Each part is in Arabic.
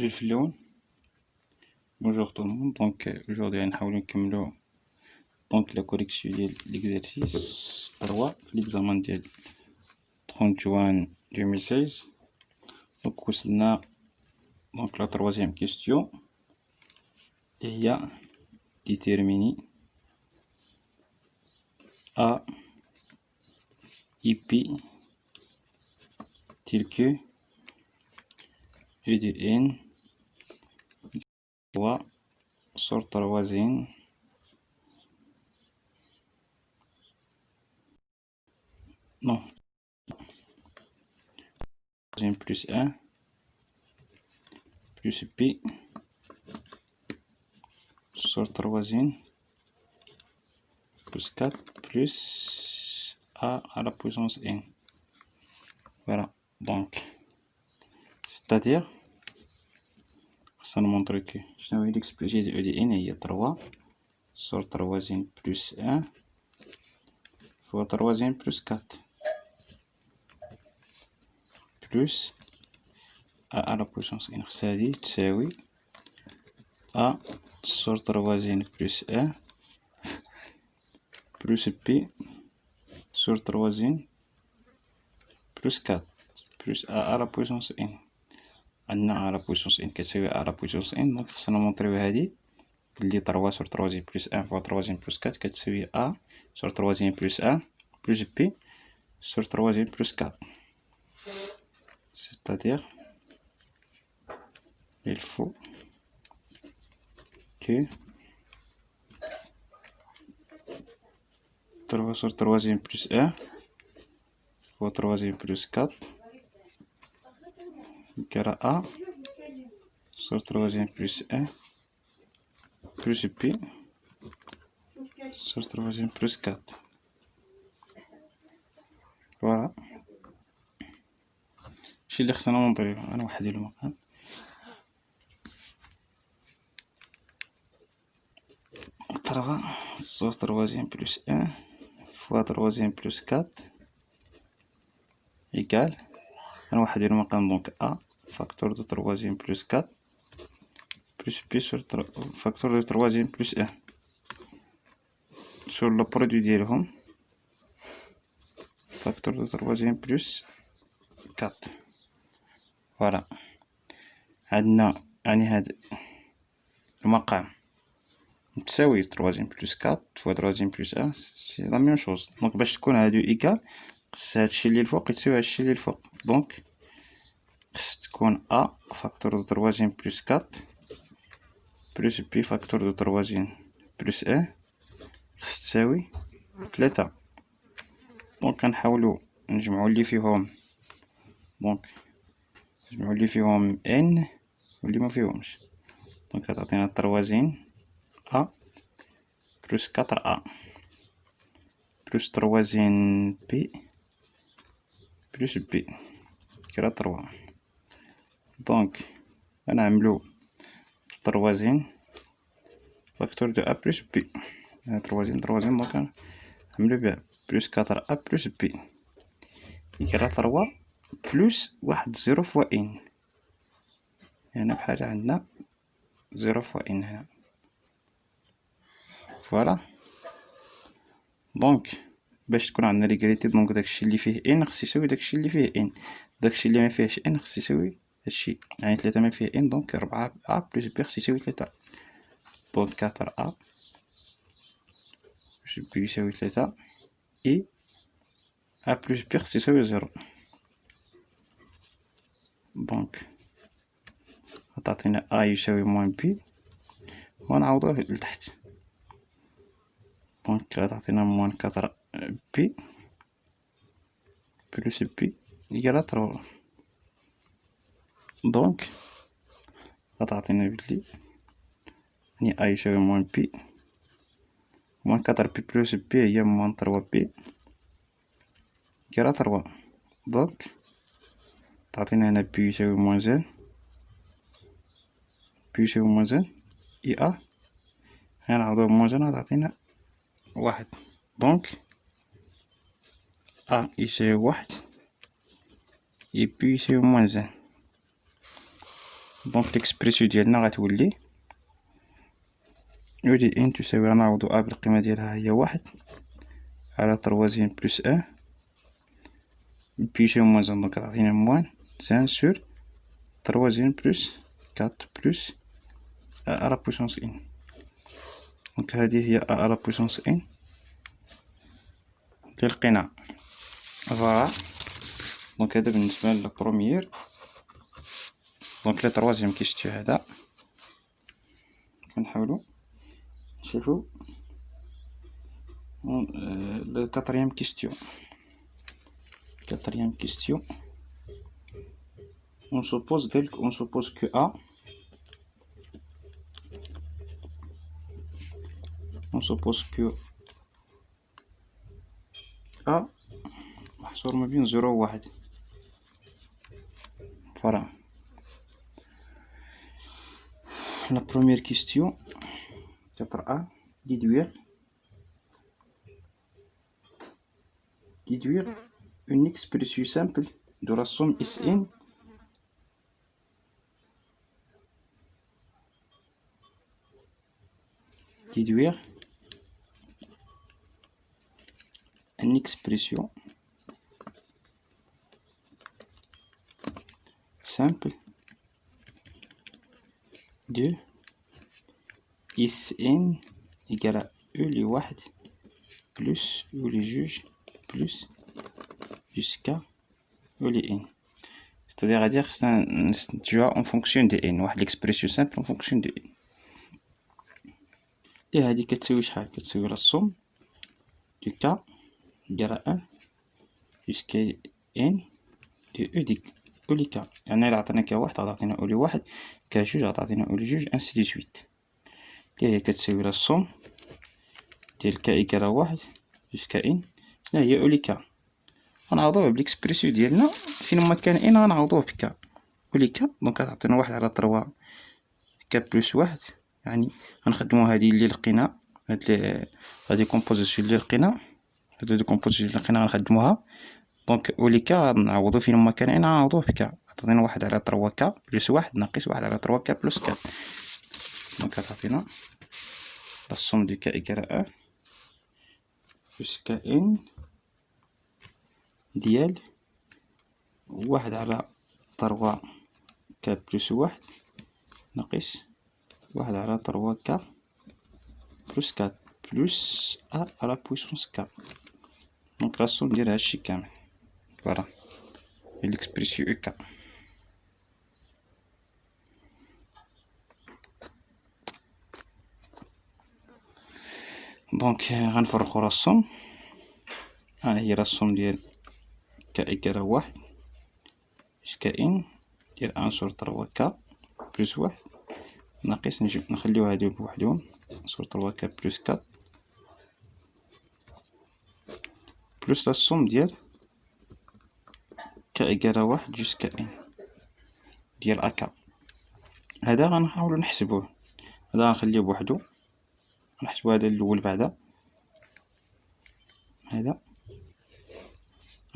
نبدل في اللون. Bonjour tout le monde, donc aujourd'hui غنحاولو نكملو donc la correction ديال l'exercice 3 في l'examen ديال 30 juin 2016. donc وصلنا donc la troisième question et il y a déterminer A et B tel que E de n 3 sur 3n non plus 1 plus b sur 3n plus 4 plus a à la puissance n. Voilà, donc c'est-à-dire ça nous montre que شنو هي l'expression de E de n هي 3 sur 3n plus 1 fois 3n plus 4 plus a à la puissance n. خص هادي تساوي a sur 3n plus 1 plus b sur 3n plus 4 plus a à la puissance n. عندنا a à la puissance n كتساوي a à la puissance n، دونك خصنا نمونطريو هادي بلي 3 sur 3n plus 1 fois 3n plus 4 كتساوي a sur 3n plus 1 plus b sur 3n plus 4. C'est-à-dire il faut que 3 sur 3n plus 1 fois 3n plus 4 égale à a sur 3n plus 1 plus b sur 3n plus 4. Voilà. الشي اللي خصنا نمونطريو انا وحدي المقام 3 sur 3n plus 1 fois 3n plus 4 égale نوحد المقام دونك a facteur de 3n plus 4 plus b sur facteur de 3n plus 1 sur le produit ديالهم facteur de 3n plus 4. Voilà. عندنا يعني هاد المقام تساوي 3n plus 4 fois 3n plus 1 سي لا ميم شوز. دونك باش تكون هادو ايكال خص هادشي اللي الفوق يتساوي هادشي اللي الفوق، دونك خص تكون a facteur de 3n plus 4 plus b facteur de 3n plus 1 خص تساوي 3. دونك كنحاولو نجمعو اللي فيهم، دونك نجمعو اللي فيهم n واللي ما فيهمش، دونك كتعطينا 3n a plus 4a plus 3n b plus b كرا 3. دونك غنعملو 3n facteur de a plus b 3n دونك نعملو بها plus 4a plus b يكرا 3 plus واحد 0 فوا n، هنا بحال عندنا 0 فوا n هنا. فوالا. دونك باش تكون عندنا ليكاليتي دونك داكشي اللي فيه n خص يساوي داكشي اللي فيه n، داكشي اللي ما فيهش n خص يساوي هادشي، يعني 3 ما فيه n دونك 4 a plus b خص يساوي 3. دونك 4a plus b يساوي 3 et a plus b خص يساوي 0. دونك غتعطينا a يساوي موان b ونعوضوه لتحت، دونك غتعطينا موان 4 b بلوس b يجرى 3. دونك غتعطينا بلي يعني a يساوي موان b موان 4 b بلوس b هي موان 3 b يجرى 3. دونك تعطينا هنا b يساوي موان زين b يساوي موان زين اي a غنعوضوه بموان زين غتعطينا 1. دونك a يساوي 1 et b يساوي موان زين. دونك ليكسبريسيون ديالنا غتولي او دي ان تساوي، غنعوضو ا بالقيمة ديالها هي واحد على تروازيام بلس ان بيجي موان زان، دونك غتعطينا موان زان سور تروازيام بلس كات بلس ا على بويسونس ان. دونك هذه هي ا على بويسونس ان ديال القناع. فوالا. دونك هذا بالنسبة للبروميير. دونك لو تروازيام كيستيو هذا كنحاولو نشوفو le quatrième question. Quatrième question. On suppose que A. On suppose que A محصور ما بين 0 و 1. Voilà. La première question. Lettre A. Déduire une expression simple de la somme Sn déduire une expression simple de Sn égale à E les 1 plus E les juges plus jusqu'à E les n. C'est-à-dire que tu as en fonction de n. L'expression simple en fonction de n. Et هذه كتساوي شحال؟ كتساوي لا somme du k égale à 1 jusqu'à n de E de O les k. يعني إلا عطينا k واحد غتعطينا O لي واحد، k جوج غتعطينا O لي جوج ainsi de suite. اللي هي كتساوي لا somme ديال k égale à 1 jusqu'à n. شناهي هي O لي k. غنعوضوه بليكسبريسيون ديالنا فين ما كان ان غنعوضوه بكا ولي كا. دونك غتعطينا 1 على 3 كا بلس 1. يعني غنخدمو هادي اللي لقينا، هادي كومبوزيسيون اللي لقينا، هادو دي كومبوزيسيون اللي لقينا غنخدموها. دونك ولي كا غنعوضو فين ما كان ان غنعوضوه بكا. غتعطينا 1 على 3 كا بلس 1 ناقص 1 على 3 كا بلس 4. دونك غتعطينا لا سوم دو كا إيكال 1 جوسكا ان ديال 1 على 3 كا بلس 1 ناقص 1 على 3 كا بلس 4 بلس ا على بويسونس 4. دونك لا سوم ديال هادشي كامل. فوالا هي ليكسبريسيون او كا. دونك غنفرقو لا سوم. ها هي لا سوم ديال k إيكال 1 جوسكا ان ديال 1 سور 3 كا بلس 1 ناقص نخليو هادو بوحدهم سور 3 كا بلس 4 بلس لا سوم ديال k إيكال 1 جوسكا ان ديال أكا. هذا غنحاولو نحسبوه، هذا غنخليه بوحدو، نحسبو هذا الأول بعدا، هذا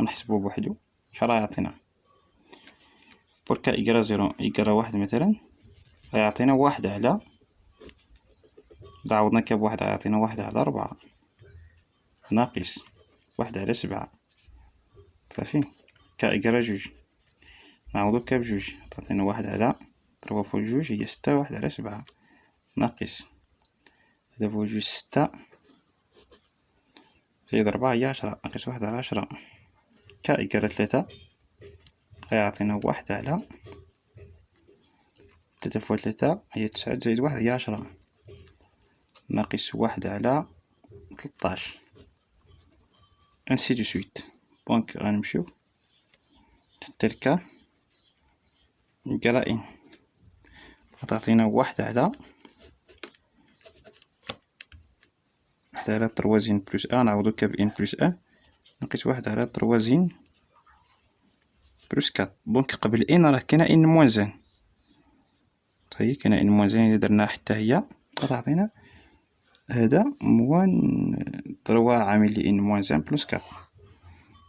غنحسبوه بوحدو. شحال غيعطينا؟ بور كا إيكال 0 إيكال 1 مثلا غيعطينا 1 على، إلا عوضنا كا بواحد غيعطينا 1 على 4 ناقص 1 على 7. صافي. كا إيكال 2 نعوضو كا بجوج تعطينا 1 على 3 فوق جوج هي 6 1 على 7 ناقص 3 فوق جوج 6 زائد 4 هي 10 ناقص 1 على 10. كا إيكال 3 غيعطينا 1 على 3 فوق 3 هي 9 زائد 1 هي 10 ناقص 1 على 13 ainsi de suite. دونك غنمشيو حتى الكا إيكال ان غتعطينا 1 على 3 زين بلس ان نعوضو كا بان بلس ان ناقص 1 على 3 زين بلس 4. دونك قبل ان راه كاينه ان موان زين، هي كاينه ان موان زين إلا درناها حتى هي غتعطينا هذا موان 3 عامل لي ان موان زين بلس 4.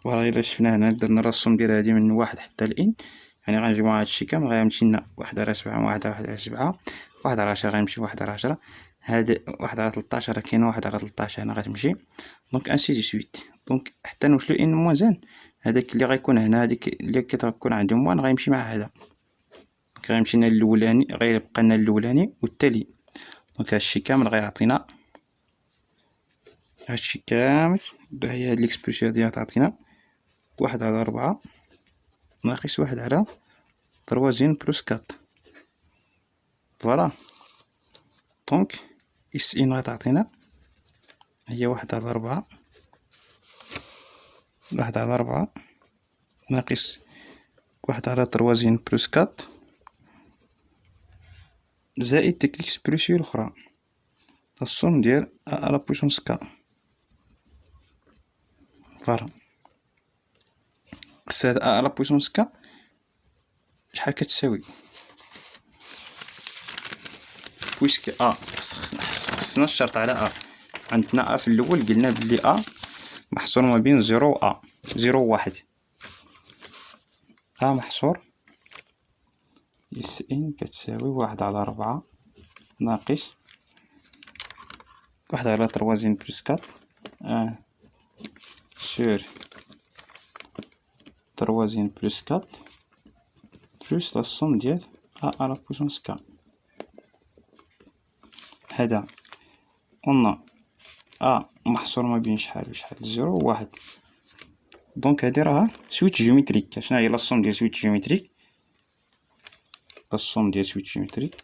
فوالا إلا شفنا هنا درنا لا سوم ديال هادي من 1 حتى لإن يعني غنجمعو هاد الشي كامل غيمشي لنا 1/7 1/7 1/10 غيمشي 1/10 هاد 1/13 راه كاينة 1/13 هنا غتمشي دونك انسي دو سويت دونك حتى نوصلو ان موان ان هداك اللي غيكون هنا هاديك اللي كتكون عندو موان غيمشي مع هذا غيمشي لنا الاولاني غيبقى لنا الاولاني والتالي دونك هادشي كامل غيعطينا هادشي كامل هي هاد ليكسبرسيون هادي غتعطينا 1/4 ناقص 1/3 بلس 4 فوالا دونك اس ان غتعطينا هي 1/4 ناقص 1/3 بلس 4 زائد ديك ليكسبرسيون الأخرى الصوم ديال ا لا بويسونس ك فوالا هاد ا لا بويسونس ك شحال كتساوي بويسك خصنا الشرط على عندنا في الاول قلنا بلي محصور ما بين 0 و 0 و 1 محصور اس ان كتساوي 1/4 ناقص 1/3 بلس 4 سور 3 بلس 4 بلس لا صوم ديال ا لا بويسونس ك هذا قلنا محصور ما بين شحال و شحال 0 و 1 دونك هادي راها سويتش جيومتريك شنو هي لا صوم ديال سويتش جيومتريك لا صوم ديال سويتش جيومتريك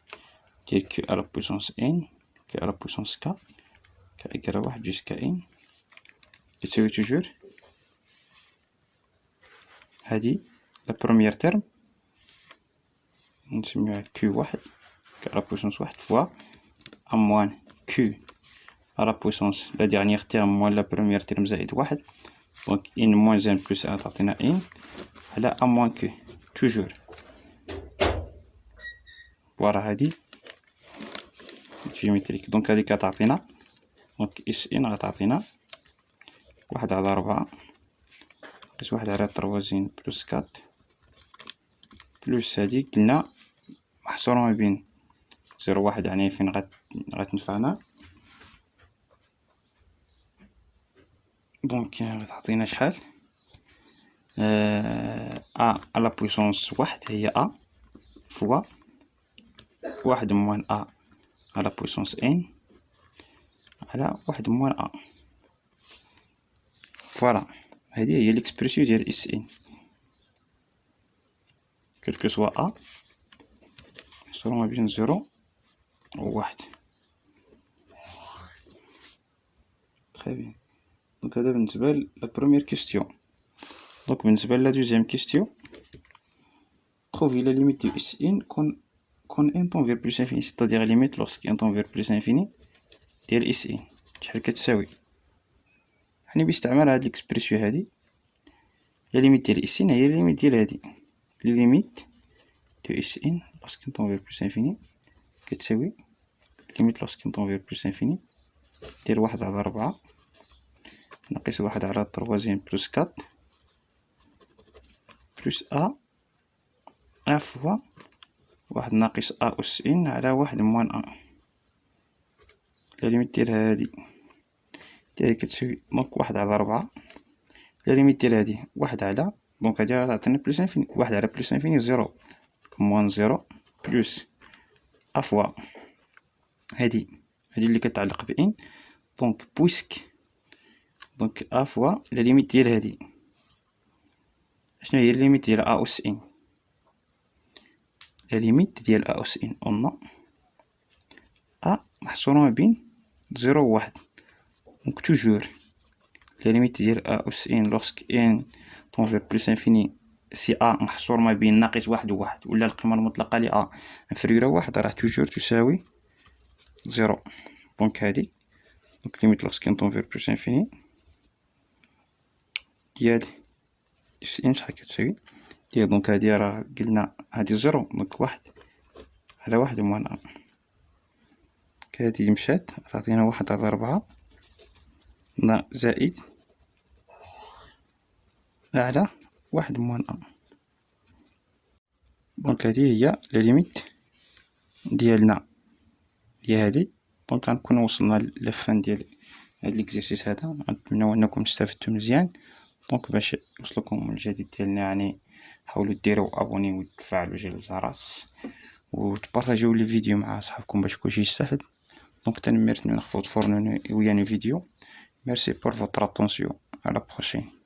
ديال كيو ا لا بويسونس ان كيو ا لا بويسونس ك إيكال 1 جوسكا ان كتساوي توجور هادي لا بروميير تيرم نسميوها كيو 1 كيو ا لا بويسونس 1 فوا ا موان كيو ا لا بويسونس لا ديرنيير تيرم موان لا بروميير تيرم زائد 1 دونك ان موان ان بلس 1 تعطينا ان على ا موان كيو توجور فوالا هادي جيومتريك دونك هادي كتعطينا دونك اس ان غتعطينا 1/4 ناقص 1/3 بلس 4 بلس هادي قلنا محصورة ما بين 0 و 1 يعني فين غتنفعنا دونك غتعطينا شحال ا على بويسونس 1 هي فوا 1 موان على بويسونس ان على 1 موان فوالا هذه هي ليكسبرسيون ديال اس ان كلكو سوا محصورة ما بين 0 و 1 تري بيان دونك هذا بالنسبة لا بروميير كيستيون دونك بالنسبة لا دوزيام كيستيون trouver la limite de S in quand n tend vers plus infini c'est-à-dire la limite lorsque n tend vers plus infini ديال S in شحال كتساوي يعني باستعمال هاد ليكسبرسيون هادي لا ليميت ديال S in هي ليميت ديال هادي ليميت دو S in lorsque n tend vers plus infini كتساوي ليميت lorsque n tend vers plus infini ديال 1/4 ناقص 1/3 بلس 4 بلس ا فوا 1 ناقص أس إن على 1 موان لا ليميت ديال هادي كتساوي دونك 1/4 لا ليميت ديال هادي 1 على دونك هادي غتعطينا بلس انفيني 1 على بلس انفيني 0 موان 0 بلس فوا هادي اللي كتعلق بإن دونك بويسك دونك فوا لا ليميت ديال هادي شنو هي الليميت ديال أس إن لا ليميت ديال أس إن قلنا محصورة ما بين 0 و 1 دونك توجور لا ليميت ديال أس إن لوغسك إن طون فيغ بلس انفيني سي محصور ما بين ناقص 1 و 1 ولا القيمة المطلقة ل انفيريور ا 1 راه توجور تساوي 0 دونك هادي دونك ليميت لوغسك إن طون فيغ بلس انفيني ديال اس إن شحال كتساوي ديال دونك هادي راه قلنا هادي 0 دونك 1 على 1 موان هادي مشات تعطينا 1/4 زائد على 1 موان دونك هذه هي لا ليميت ديالنا هي هادي. دونك غنكونو وصلنا لفان ديال هاد ليكزيرسيس هذا. غنتمناو انكم استفدتو مزيان. دونك باش يوصلكم الجديد ديالنا يعني حاولوا ديروا ابوني وتفعلوا جرس الجرس وتبارطاجيو لي فيديو مع صحابكم باش كلشي يستافد. دونك تنمرت نخفض فورنو وياني فيديو. Merci pour votre attention. À la prochaine.